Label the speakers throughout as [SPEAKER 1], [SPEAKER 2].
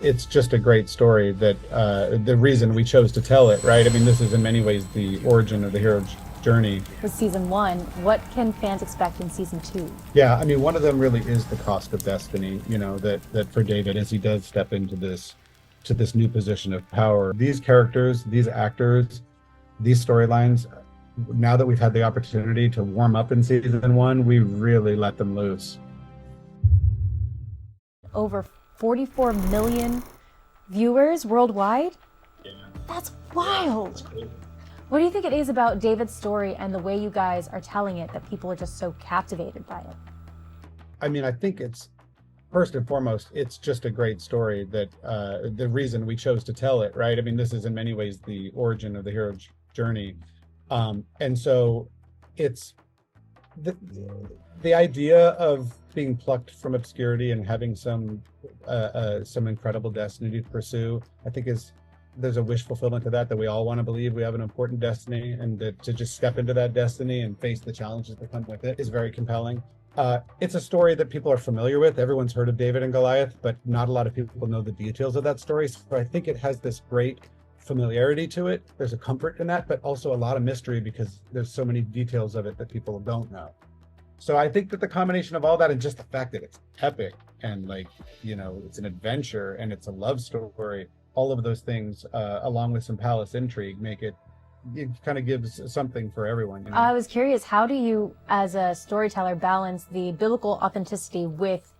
[SPEAKER 1] it's just a great story that the reason we chose to tell it, right? I mean, this is in many ways the origin of the hero's journey.
[SPEAKER 2] With season one, what can fans expect in season two?
[SPEAKER 1] Yeah, I mean, one of them really is the cost of destiny, that for David as he does step into this new position of power. These characters, these actors, these storylines, now that we've had the opportunity to warm up in season one, we really let them loose.
[SPEAKER 2] Over 44 million viewers worldwide?
[SPEAKER 1] Yeah.
[SPEAKER 2] That's wild. What do you think it is about David's story and the way you guys are telling it that people are just so captivated by it?
[SPEAKER 1] I mean, I think it's first and foremost, it's just a great story that the reason we chose to tell it, right? I mean, this is in many ways the origin of the hero's journey. And so it's the idea of being plucked from obscurity and having some incredible destiny to pursue, I think there's a wish fulfillment to that we all want to believe we have an important destiny, and that to just step into that destiny and face the challenges that come with it is very compelling. It's a story that people are familiar with. Everyone's heard of David and Goliath, but not a lot of people know the details of that story. So I think it has this great familiarity to it. There's a comfort in that, but also a lot of mystery because there's so many details of it that people don't know. So I think that the combination of all that and just the fact that it's epic and it's an adventure and it's a love story, all of those things, along with some palace intrigue, make it kind of gives something for everyone.
[SPEAKER 2] I was curious, how do you, as a storyteller, balance the biblical authenticity with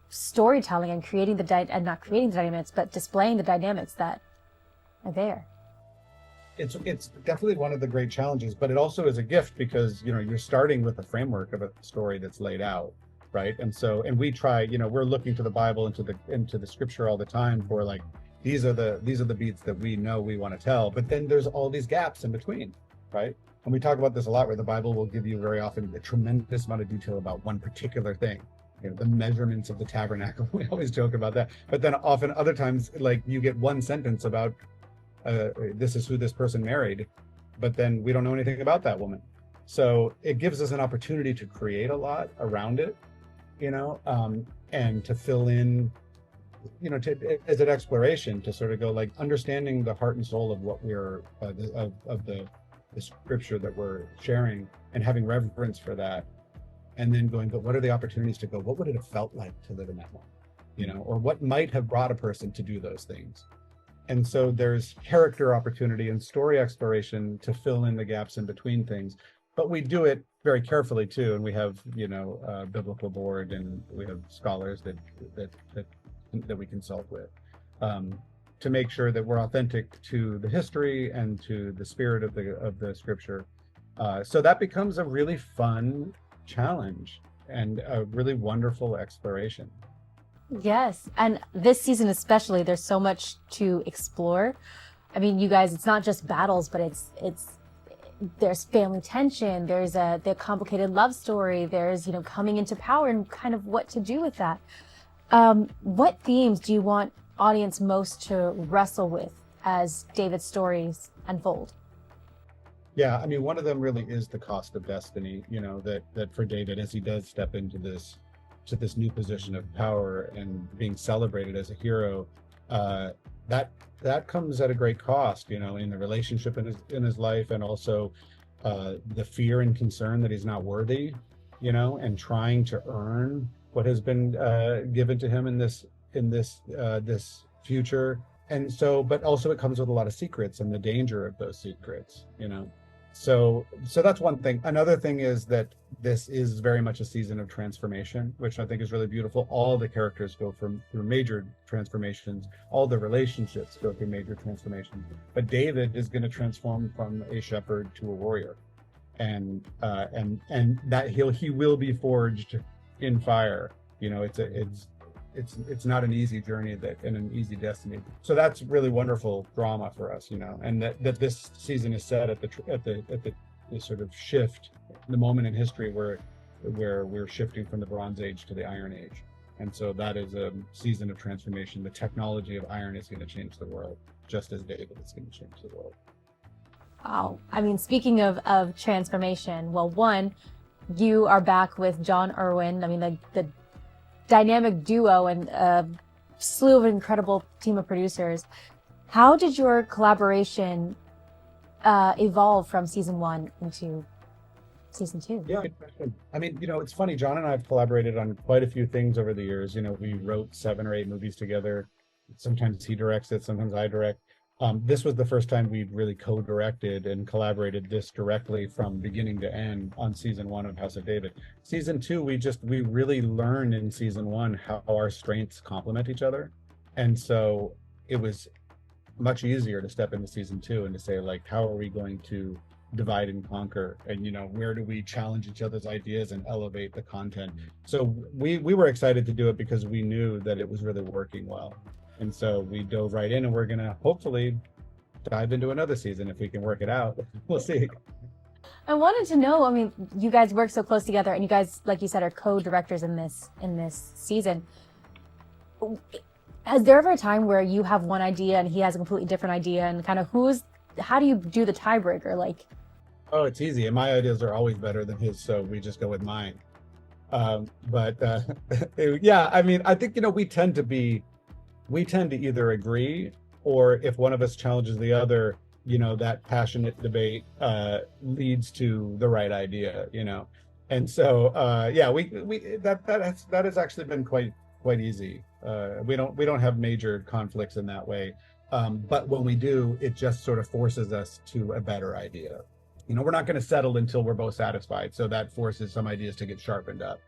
[SPEAKER 2] storytelling and creating and not creating the dynamics, but displaying the dynamics that are there?
[SPEAKER 1] It's definitely one of the great challenges, but it also is a gift because you're starting with a framework of a story that's laid out, right? And we try, we're looking to the Bible, into the scripture all the time for these are the beats that we know we want to tell, but then there's all these gaps in between, right? And we talk about this a lot, where the Bible will give you very often a tremendous amount of detail about one particular thing, the measurements of the tabernacle. We always joke about that, but then often other times, you get one sentence about this is who this person married, but then we don't know anything about that woman. So it gives us an opportunity to create a lot around it, and to fill in, as an exploration to sort of go understanding the heart and soul of what we're of the scripture that we're sharing, and having reverence for that, and then going, but what are the opportunities to go, what would it have felt like to live in that moment, or what might have brought a person to do those things. And so there's character opportunity and story exploration to fill in the gaps in between things, but we do it very carefully too. And we have, a biblical board, and we have scholars that we consult with, to make sure that we're authentic to the history and to the spirit of the scripture. So that becomes a really fun challenge and a really wonderful exploration.
[SPEAKER 2] Yes, and this season especially, there's so much to explore. I mean, you guys, it's not just battles, but there's family tension, there's the complicated love story, there's coming into power and kind of what to do with that. What themes do you want audience most to wrestle with as David's stories unfold?
[SPEAKER 1] Yeah, I mean, one of them really is the cost of destiny, that for David as he does step into this new position of power and being celebrated as a hero, that comes at a great cost, in the relationship in his life, and also the fear and concern that he's not worthy, and trying to earn what has been given to him in this future. And so, but also it comes with a lot of secrets and the danger of those secrets, So that's one thing. Another thing is that this is very much a season of transformation, which I think is really beautiful. All the characters go through major transformations. All the relationships go through major transformations. But David is going to transform from a shepherd to a warrior, and that he will be forged in fire. It's not an easy journey and an easy destiny. So that's really wonderful drama for us, and that this season is set at the sort of shift, the moment in history where we're shifting from the Bronze Age to the Iron Age. And so that is a season of transformation. The technology of iron is going to change the world, just as David is going to change the world.
[SPEAKER 2] Wow. I mean, speaking of transformation, well, one, you are back with John Irwin. I mean, the dynamic duo and slew of incredible team of producers. How did your collaboration evolve from season 1 into season 2?
[SPEAKER 1] Yeah, good question. I mean, it's funny. Jon and I have collaborated on quite a few things over the years. We wrote 7 or 8 movies together. Sometimes he directs it, sometimes I direct. This was the first time we'd really co-directed and collaborated this directly from beginning to end on season 1 of House of David. Season 2, we really learned in season 1 how our strengths complement each other. And so it was much easier to step into season 2 and to say, like, how are we going to divide and conquer, and where do we challenge each other's ideas and elevate the content. So we were excited to do it because we knew that it was really working well, and so we dove right in, and we're gonna hopefully dive into another season if we can work it out. We'll see.
[SPEAKER 2] I wanted to know, I mean, you guys work so close together, and you guys, like you said, are co-directors in this season. Has there ever a time where you have one idea and he has a completely different idea, and kind of how do you do the tiebreaker? Like,
[SPEAKER 1] oh, it's easy, and my ideas are always better than his, so we just go with mine. But yeah, I mean, I think we tend to either agree, or if one of us challenges the other, that passionate debate leads to the right idea, and so yeah, that has actually been quite easy. We don't have major conflicts in that way, but when we do, it just sort of forces us to a better idea. We're not going to settle until we're both satisfied. So that forces some ideas to get sharpened up,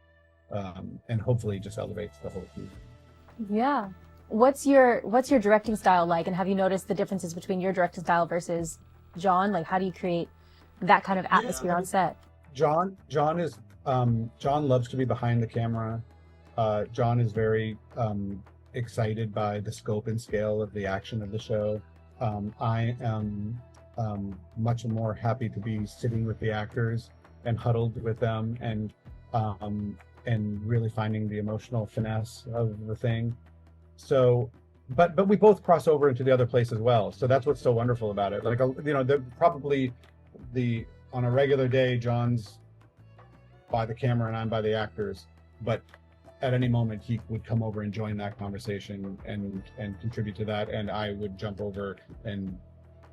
[SPEAKER 1] and hopefully just elevates the whole team.
[SPEAKER 2] Yeah. What's your directing style like? And have you noticed the differences between your directing style versus Jon? Like, how do you create that kind of atmosphere on set?
[SPEAKER 1] Jon loves to be behind the camera. Jon is very excited by the scope and scale of the action of the show. I am much more happy to be sitting with the actors and huddled with them, and really finding the emotional finesse of the thing. So, but we both cross over into the other place as well. So that's what's so wonderful about it. Like, on a regular day, Jon's by the camera and I'm by the actors, but at any moment he would come over and join that conversation and contribute to that, and I would jump over, and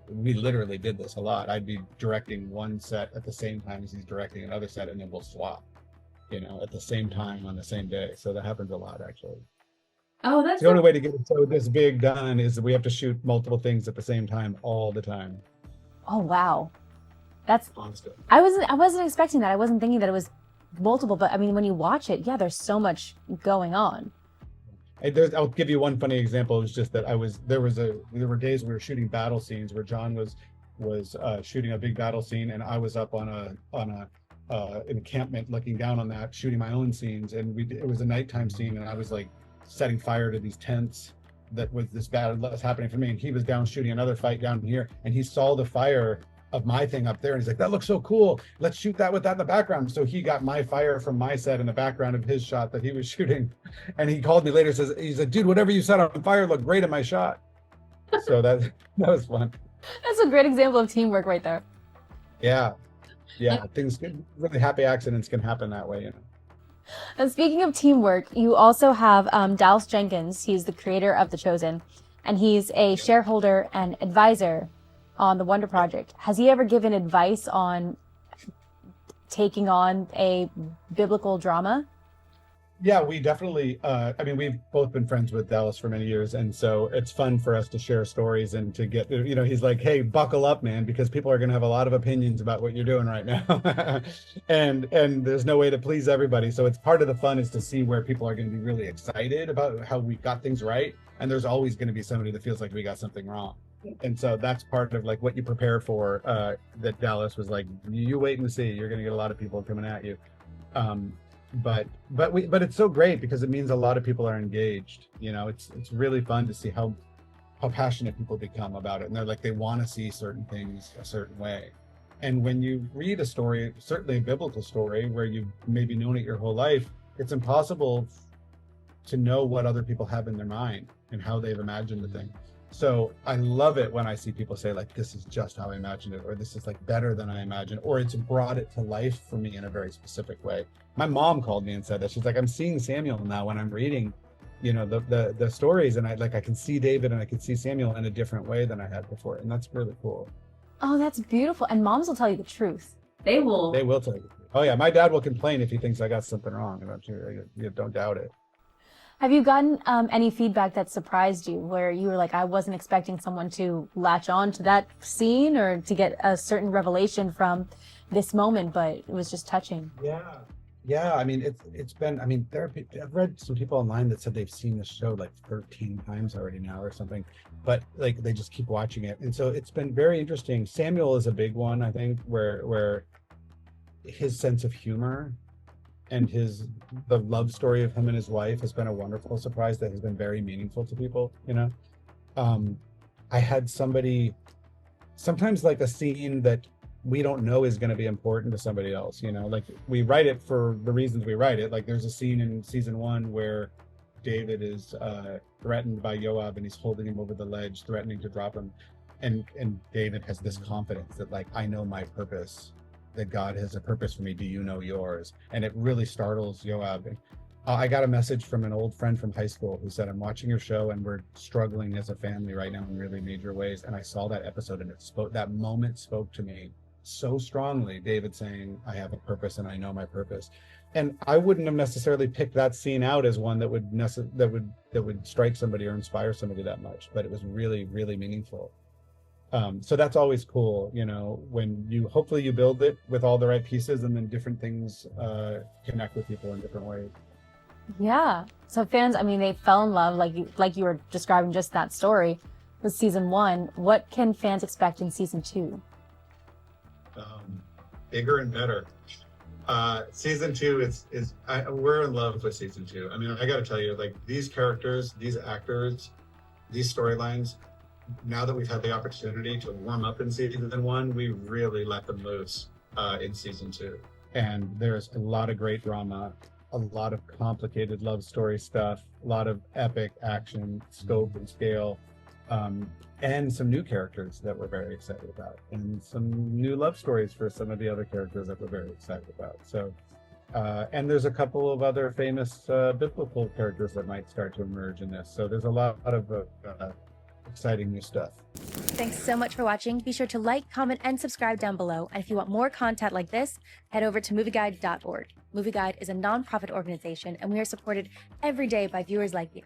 [SPEAKER 1] we literally did this a lot. I'd be directing one set at the same time as he's directing another set, and then we'll swap, at the same time on the same day. So that happens a lot, actually.
[SPEAKER 2] Oh, that's
[SPEAKER 1] the only way to get it so this big done is that we have to shoot multiple things at the same time all the time.
[SPEAKER 2] Oh, wow. That's
[SPEAKER 1] constant.
[SPEAKER 2] I wasn't expecting that. I wasn't thinking that it was multiple, but I mean, when you watch it, yeah, there's so much going on.
[SPEAKER 1] I'll give you one funny example. It was just that there were days we were shooting battle scenes where Jon was shooting a big battle scene, and I was up on a encampment looking down on that, shooting my own scenes, and it was a nighttime scene, and I was like setting fire to these tents that was this battle that was happening for me, and he was down shooting another fight down here, and he saw the fire of my thing up there, and he's like, that looks so cool, let's shoot that with that in the background. So he got my fire from my set in the background of his shot that he was shooting, and he called me later, he's like, dude, whatever you set on fire looked great in my shot. So that was fun.
[SPEAKER 2] That's a great example of teamwork right there.
[SPEAKER 1] Yeah, really happy accidents can happen that way,
[SPEAKER 2] And speaking of teamwork, you also have Dallas Jenkins. He's the creator of The Chosen, and he's a shareholder and advisor on the Wonder Project. Has he ever given advice on taking on a biblical drama?
[SPEAKER 1] Yeah, we definitely, we've both been friends with Dallas for many years, and so it's fun for us to share stories and to get, he's like, hey, buckle up, man, because people are going to have a lot of opinions about what you're doing right now. and there's no way to please everybody. So it's part of the fun is to see where people are going to be really excited about how we got things right. And there's always going to be somebody that feels like we got something wrong. And so that's part of like what you prepare for, that Dallas was like, you wait and see, you're going to get a lot of people coming at you. But it's so great because it means a lot of people are engaged. It's really fun to see how passionate people become about it, and they're like, they want to see certain things a certain way. And when you read a story, certainly a biblical story where you've maybe known it your whole life, it's impossible to know what other people have in their mind and how they've imagined the thing. So I love it when I see people say like, this is just how I imagined it, or this is like better than I imagined, or it's brought it to life for me in a very specific way. My mom called me and said that. She's like, I'm seeing Samuel now when I'm reading you know, the stories, and I can see David and I can see Samuel in a different way than I had before, and that's really cool.
[SPEAKER 2] Oh, that's beautiful. And moms will tell you the truth.
[SPEAKER 3] They will.
[SPEAKER 1] They will tell you. Oh yeah, my dad will complain if he thinks I got something wrong. You don't doubt it.
[SPEAKER 2] Have you gotten any feedback that surprised you, where you were like, I wasn't expecting someone to latch on to that scene or to get a certain revelation from this moment, but it was just touching?
[SPEAKER 1] Yeah. I mean, it's been. I mean, I've read some people online that said they've seen the show like 13 times already now or something, but like they just keep watching it, and so it's been very interesting. Samuel is a big one, I think, where his sense of humor and the love story of him and his wife has been a wonderful surprise that has been very meaningful to people, you know. I had sometimes like a scene that we don't know is going to be important to somebody else, you know, like we write it for the reasons we write it. Like there's a scene in season 1 where David is threatened by Yoav and he's holding him over the ledge, threatening to drop him, and David has this confidence that like, I know my purpose, that God has a purpose for me. Do you know yours? And it really startles Yoav. I got a message from an old friend from high school who said, I'm watching your show and we're struggling as a family right now in really major ways. And I saw that episode and that moment spoke to me so strongly. David saying, I have a purpose and I know my purpose. And I wouldn't have necessarily picked that scene out as one that would strike somebody or inspire somebody that much, but it was really, really meaningful. So that's always cool, you know, when hopefully you build it with all the right pieces and then different things connect with people in different ways.
[SPEAKER 2] Yeah. So fans, I mean, they fell in love, like you were describing just that story with season 1. What can fans expect in season 2?
[SPEAKER 1] Bigger and better. Season 2 we're in love with season 2. I mean, I got to tell you, like these characters, these actors, these storylines, now that we've had the opportunity to warm up in season 1, we really let them loose in season 2. And there's a lot of great drama, a lot of complicated love story stuff, a lot of epic action, scope and scale, and some new characters that we're very excited about, and some new love stories for some of the other characters that we're very excited about. So, and there's a couple of other famous biblical characters that might start to emerge in this. So there's a lot of exciting new stuff.
[SPEAKER 2] Thanks so much for watching. Be sure to like, comment, and subscribe down below. And if you want more content like this, head over to movieguide.org. Movieguide is a nonprofit organization, and we are supported every day by viewers like you.